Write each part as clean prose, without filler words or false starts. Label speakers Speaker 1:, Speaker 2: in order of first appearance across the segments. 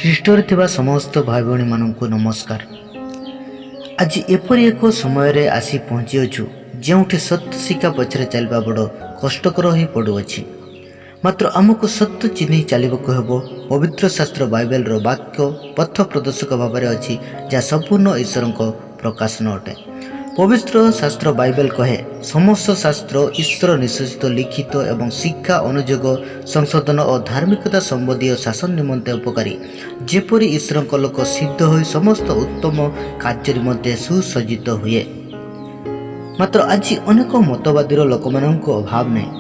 Speaker 1: ଖ୍ରୀଷ୍ଟରେ ଥିବା ସମସ୍ତ ଭାଇ ଭଉଣୀମାନଙ୍କୁ ନମସ୍କାର। ଆଜି ଏପରି ଏକ ସମୟରେ ଆସି ପହଞ୍ଚିଅଛୁ ଯେଉଁଠି ସତ୍ୟ ଶିକ୍ଷା ପଛରେ ଚାଲିବା ବଡ଼ କଷ୍ଟକର ହୋଇ ପଡ଼ୁଅଛି। ମାତ୍ର ଆମକୁ ସତ୍ୟ ଚିହ୍ନି ଚାଲିବାକୁ ହେବ। ପବିତ୍ର ଶାସ୍ତ୍ର ବାଇବେଲର ବାକ୍ୟ ପଥ ପ୍ରଦର୍ଶକ ଭାବରେ ଅଛି, ଯାହା ସମ୍ପୂର୍ଣ୍ଣ ଈଶ୍ୱରଙ୍କ ପ୍ରକାଶନ ଅଟେ। ପବିତ୍ର ଶାସ୍ତ୍ର ବାଇବେଲ କହେ, ସମସ୍ତ ଶାସ୍ତ୍ର ଈଶ୍ୱର ନିଶ୍ଚିତ ଲିଖିତ ଏବଂ ଶିକ୍ଷା ଅନୁଯୋଗ ସଂଶୋଧନ ଓ ଧାର୍ମିକତା ସମ୍ବନ୍ଧୀୟ ଶାସନ ନିମନ୍ତେ ଉପକାରୀ, ଯେପରି ଈଶ୍ୱରଙ୍କ ଲୋକ ସିଦ୍ଧ ହୋଇ ସମସ୍ତ ଉତ୍ତମ କାର୍ଯ୍ୟ ନିମନ୍ତେ ସୁସଜ୍ଜିତ ହୁଏ। ମାତ୍ର ଆଜି ଅନେକ ମତବାଦୀର ଲୋକମାନଙ୍କ ଅଭାବ ନାହିଁ।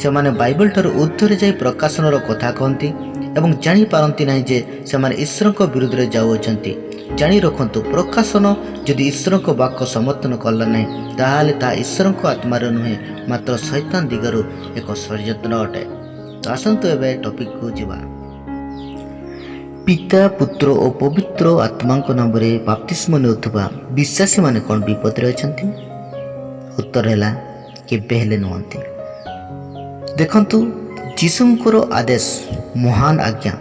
Speaker 1: ସେମାନେ ବାଇବେଲ ଠାରୁ ଉର୍ଦ୍ଧ୍ୱରେ ଯାଇ ପ୍ରକାଶନର କଥା କହନ୍ତି ଏବଂ ଜାଣିପାରନ୍ତି ନାହିଁ ଯେ ସେମାନେ ଈଶ୍ୱରଙ୍କ ବିରୁଦ୍ଧରେ ଯାଉଅଛନ୍ତି। ଜାଣି ରଖନ୍ତୁ, ପ୍ରକାଶନ ଯଦି ଈଶ୍ୱରଙ୍କ ବାକ୍ୟ ସମର୍ଥନ କଲା ନାହିଁ, ତାହେଲେ ତାହା ଈଶ୍ୱରଙ୍କ ଆତ୍ମାର ନୁହେଁ, ମାତ୍ର ଶୈତାନ ଦିଗରୁ ଏକ ଷଡ଼ଯନ୍ତ୍ର ଅଟେ। ତ ଆସନ୍ତୁ ଏବେ ଟପିକକୁ ଯିବା। ପିତା, ପୁତ୍ର ଓ ପବିତ୍ର ଆତ୍ମାଙ୍କ ନାମରେ ବାପ୍ତିସ୍ମ ନେଉଥିବା ବିଶ୍ୱାସୀମାନେ କ'ଣ ବିପଦରେ ଅଛନ୍ତି? ଉତ୍ତର ହେଲା, କେବେ ହେଲେ ନୁହନ୍ତି। ଦେଖନ୍ତୁ, ଯୀଶୁଙ୍କର ଆଦେଶ ମହାନ ଆଜ୍ଞା,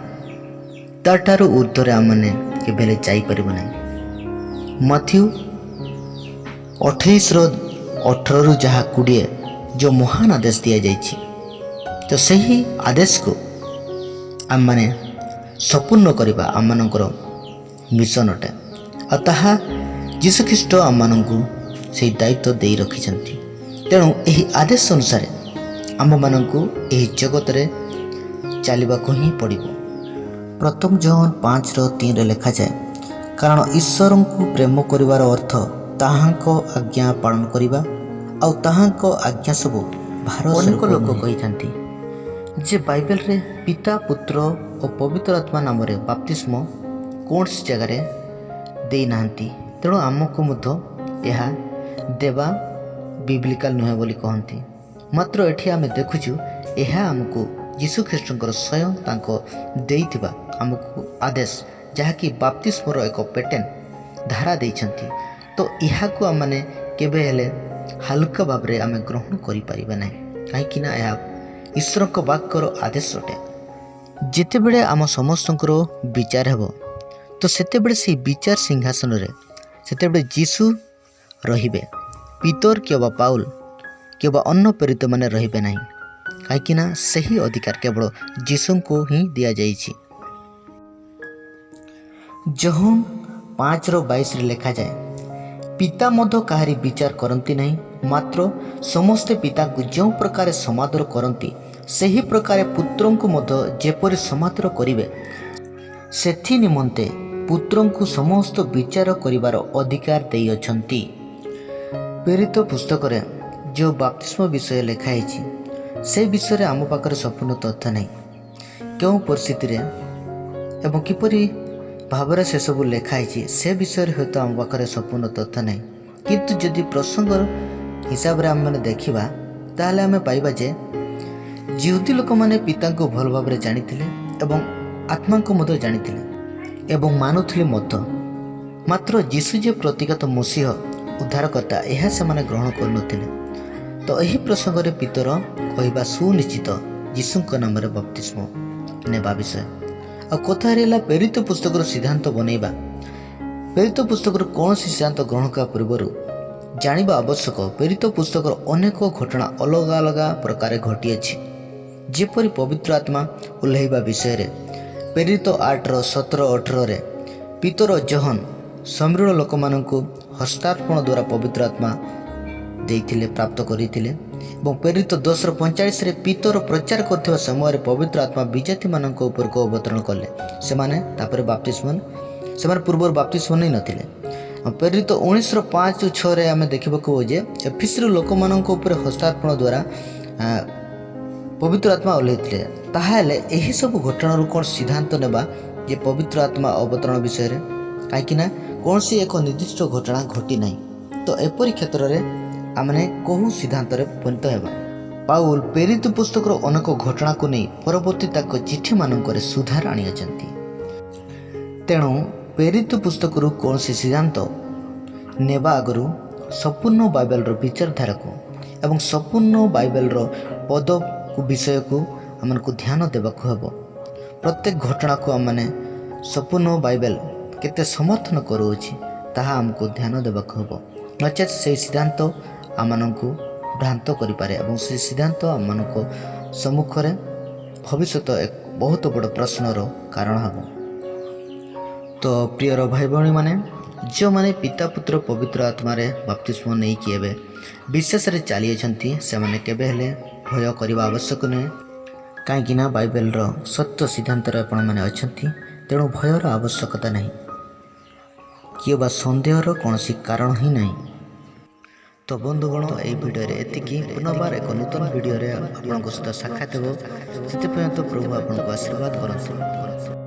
Speaker 1: ତାଠାରୁ ଉର୍ଦ୍ଧ୍ୱରେ ଆମମାନେ କେବେ ହେଲେ ଯାଇପାରିବ ନାହିଁ। ମାଥ୍ୟୁ 28:18 ଯାହା 20 ଯେଉଁ ମହାନ ଆଦେଶ ଦିଆଯାଇଛି, ତ ସେହି ଆଦେଶକୁ ଆମମାନେ ସମ୍ପୂର୍ଣ୍ଣ କରିବା ଆମମାନଙ୍କର ମିଶନ ଅଟେ। ଆଉ ତାହା ଯୀଶୁଖ୍ରୀଷ୍ଟ ଆମମାନଙ୍କୁ ସେହି ଦାୟିତ୍ୱ ଦେଇ ରଖିଛନ୍ତି। ତେଣୁ ଏହି ଆଦେଶ ଅନୁସାରେ ଆମମାନଙ୍କୁ ଏହି ଜଗତରେ ଚାଲିବାକୁ ହିଁ ପଡ଼ିବ। ପ୍ରଥମ ଜହନ 5:3 ଲେଖାଯାଏ, କାରଣ ଈଶ୍ୱରଙ୍କୁ ପ୍ରେମ କରିବାର ଅର୍ଥ ତାହାଙ୍କ ଆଜ୍ଞା ପାଳନ କରିବା, ଆଉ ତାହାଙ୍କ ଆଜ୍ଞା ସବୁ ଭାର। ଅନେକ ଲୋକ କହିଥାନ୍ତି ଯେ ବାଇବେଲରେ ପିତା, ପୁତ୍ର ଓ ପବିତ୍ର ଆତ୍ମା ନାମରେ ବାପ୍ତିସ୍ମ କୌଣସି ଜାଗାରେ ଦେଇନାହାନ୍ତି, ତେଣୁ ଆମକୁ ମଧ୍ୟ ଏହା ଦେବା ବିବ୍ଲିକାଲ ନୁହେଁ ବୋଲି କହନ୍ତି। ମାତ୍ର ଏଠି ଆମେ ଦେଖୁଛୁ, ଏହା ଆମକୁ ଯୀଶୁଖ୍ରୀଷ୍ଟଙ୍କର ସ୍ୱୟଂ ତାଙ୍କ ଦେଇଥିବା ଆମକୁ ଆଦେଶ, ଯାହାକି ବାପ୍ତିସ୍ମର ଏକ ପେଟେଣ୍ଟ ଧାରା ଦେଇଛନ୍ତି। ତ ଏହାକୁ ଆମମାନେ କେବେ ହେଲେ ହାଲୁକା ଭାବରେ ଆମେ ଗ୍ରହଣ କରିପାରିବା ନାହିଁ, କାହିଁକିନା ଏହା ଈଶ୍ୱରଙ୍କ ବାକ୍ୟର ଆଦେଶ ଅଟେ। ଯେତେବେଳେ ଆମ ସମସ୍ତଙ୍କର ବିଚାର ହେବ, ତ ସେତେବେଳେ ସେହି ବିଚାର ସିଂହାସନରେ ସେତେବେଳେ ଯୀଶୁ ରହିବେ। ପିତର କିମ୍ବା ପାଉଲ କିମ୍ବା ଅନ୍ୟ ପ୍ରେରିତମାନେ ରହିବେ ନାହିଁ, କାହିଁକିନା ସେହି ଅଧିକାର କେବଳ ଯୀଶୁଙ୍କୁ ହିଁ ଦିଆଯାଇଛି। ଜହନ 5:22 ଲେଖାଯାଏ, ପିତା ମଧ୍ୟ କାହାରି ବିଚାର କରନ୍ତି ନାହିଁ, ମାତ୍ର ସମସ୍ତେ ପିତାଙ୍କୁ ଯେଉଁ ପ୍ରକାରେ ସମାଦର କରନ୍ତି, ସେହି ପ୍ରକାରେ ପୁତ୍ରଙ୍କୁ ମଧ୍ୟ ଯେପରି ସମାଦର କରିବେ, ସେଥି ନିମନ୍ତେ ପୁତ୍ରଙ୍କୁ ସମସ୍ତ ବିଚାର କରିବାର ଅଧିକାର ଦେଇଅଛନ୍ତି। ପ୍ରେରିତ ପୁସ୍ତକରେ ଯେଉଁ ବାପ୍ତିସ୍ମ ବିଷୟ ଲେଖା ହେଇଛି, ସେ ବିଷୟରେ ଆମ ପାଖରେ ସମ୍ପୂର୍ଣ୍ଣ ତଥ୍ୟ ନାହିଁ। କେଉଁ ପରିସ୍ଥିତିରେ ଏବଂ କିପରି ଭାବରେ ସେସବୁ ଲେଖା ହେଇଛି, ସେ ବିଷୟରେ ହୁଏତ ଆମ ପାଖରେ ସମ୍ପୂର୍ଣ୍ଣ ତଥ୍ୟ ନାହିଁ। କିନ୍ତୁ ଯଦି ପ୍ରସଙ୍ଗର ହିସାବରେ ଆମେମାନେ ଦେଖିବା, ତାହେଲେ ଆମେ ପାଇବା ଯେ ଯିହୁଦୀ ଲୋକମାନେ ପିତାଙ୍କୁ ଭଲ ଭାବରେ ଜାଣିଥିଲେ ଏବଂ ଆତ୍ମାଙ୍କୁ ମଧ୍ୟ ଜାଣିଥିଲେ ଏବଂ ମାନୁଥିଲେ ମଧ୍ୟ। ମାତ୍ର ଯୀଶୁ ଯେ ପ୍ରତିଗତ ମସିହ ଉଦ୍ଧାରକର୍ତ୍ତା, ଏହା ସେମାନେ ଗ୍ରହଣ କରୁନଥିଲେ। ତ ଏହି ପ୍ରସଙ୍ଗରେ ପିତର କହିବା ସୁନିଶ୍ଚିତ ଯୀଶୁଙ୍କ ନାମରେ ବାପ୍ତିସ୍ମ ନେବା ବିଷୟ। ଆଉ କଥା ହେଲା ପ୍ରେରିତ ପୁସ୍ତକର ସିଦ୍ଧାନ୍ତ ବନେଇବା। ପ୍ରେରିତ ପୁସ୍ତକର କୌଣସି ସିଦ୍ଧାନ୍ତ ଗ୍ରହଣ କରିବା ପୂର୍ବରୁ ଜାଣିବା ଆବଶ୍ୟକ, ପ୍ରେରିତ ପୁସ୍ତକର ଅନେକ ଘଟଣା ଅଲଗା ଅଲଗା ପ୍ରକାରେ ଘଟିଅଛି। ଯେପରି ପବିତ୍ର ଆତ୍ମା ଓହ୍ଲାଇବା ବିଷୟରେ ପ୍ରେରିତ 8:17-18ରେ ପିତର ଜହନ ସମୀରଣ ଲୋକମାନଙ୍କୁ ହସ୍ତାର୍ପଣ ଦ୍ୱାରା ପବିତ୍ର ଆତ୍ମା ଦେଇଥିଲେ, ପ୍ରାପ୍ତ କରିଥିଲେ। ଏବଂ ପ୍ରେରିତ 10:45ରେ ପିତର ପ୍ରଚାର କରୁଥିବା ସମୟରେ ପବିତ୍ର ଆତ୍ମା ବିଜାତିମାନଙ୍କ ଉପରକୁ ଅବତରଣ କଲେ। ସେମାନେ ତାପରେ ସେମାନେ ପୂର୍ବରୁ ବାପ୍ତିସ୍ମ ନେଇ ନଥିଲେ। ପ୍ରେରିତ 19:5-6ରେ ଆମେ ଦେଖିବାକୁ ପାଉ ଯେ ଏଫେସର ଲୋକମାନଙ୍କ ଉପରେ ହସ୍ତାର୍ପଣ ଦ୍ୱାରା ପବିତ୍ର ଆତ୍ମା ଓହ୍ଲାଇଥିଲେ। ତାହେଲେ ଏହିସବୁ ଘଟଣାରୁ କ'ଣ ସିଦ୍ଧାନ୍ତ ନେବା ଯେ ପବିତ୍ର ଆତ୍ମା ଅବତରଣ ବିଷୟରେ? କାହିଁକିନା କୌଣସି ଏକ ନିର୍ଦ୍ଦିଷ୍ଟ ଘଟଣା ଘଟି ନାହିଁ। ତ ଏପରି କ୍ଷେତ୍ରରେ ଆମେ କେଉଁ ସିଦ୍ଧାନ୍ତରେ ଉପନୀତ ହେବା? ପାଉଲ ପ୍ରେରିତ ପୁସ୍ତକର ଅନେକ ଘଟଣାକୁ ନେଇ ପରବର୍ତ୍ତୀ ତାଙ୍କ ଚିଠିମାନଙ୍କରେ ସୁଧାର ଆଣିଅଛନ୍ତି। ତେଣୁ ପ୍ରେରିତ ପୁସ୍ତକରୁ କୌଣସି ସିଦ୍ଧାନ୍ତ ନେବା ଆଗରୁ ସମ୍ପୂର୍ଣ୍ଣ ବାଇବେଲର ବିଚାରଧାରାକୁ ଏବଂ ସମ୍ପୂର୍ଣ୍ଣ ବାଇବେଲର ପଦ ବିଷୟକୁ ଆମକୁ ଧ୍ୟାନ ଦେବାକୁ ହେବ। ପ୍ରତ୍ୟେକ ଘଟଣାକୁ ଆମମାନେ ସମ୍ପୂର୍ଣ୍ଣ ବାଇବେଲ କେତେ ସମର୍ଥନ କରୁଅଛି ତାହା ଆମକୁ ଧ୍ୟାନ ଦେବାକୁ ହେବ। ନଚେତ୍ ସେହି ସିଦ୍ଧାନ୍ତ ଆମମାନଙ୍କୁ ଭ୍ରାନ୍ତ କରିପାରେ ଏବଂ ସେହି ସିଦ୍ଧାନ୍ତ ଆମମାନଙ୍କ ସମ୍ମୁଖରେ ଭବିଷ୍ୟତ ଏକ ବହୁତ ବଡ଼ ପ୍ରଶ୍ନର କାରଣ ହେବ। ତ ପ୍ରିୟର ଭାଇ ଭଉଣୀମାନେ, ଯେଉଁମାନେ ପିତା ପୁତ୍ର ପବିତ୍ର ଆତ୍ମାରେ ବାପ୍ତିସ୍ମ ନେଇକି ଏବେ ବିଶ୍ୱାସରେ ଚାଲିଅଛନ୍ତି ସେମାନେ କେବେ ହେଲେ ଭୟ କରିବା ଆବଶ୍ୟକ ନୁହେଁ। କାହିଁକିନା ବାଇବେଲର ସତ୍ୟ ସିଦ୍ଧାନ୍ତରେ ଆପଣମାନେ ଅଛନ୍ତି, ତେଣୁ ଭୟର ଆବଶ୍ୟକତା ନାହିଁ କିଏ ବା ସନ୍ଦେହର କୌଣସି କାରଣ ହିଁ ନାହିଁ। ତ ବନ୍ଧୁଗଣ, ଏହି ଭିଡ଼ିଓରେ ଏତିକି। ପୁନର୍ବାର ଏକ ନୂତନ ଭିଡ଼ିଓରେ ଆପଣଙ୍କ ସହିତ ସାକ୍ଷାତ ହେବ। ସେଥିପାଇଁ ତ ପ୍ରଭୁ ଆପଣଙ୍କୁ ଆଶୀର୍ବାଦ କରନ୍ତୁ।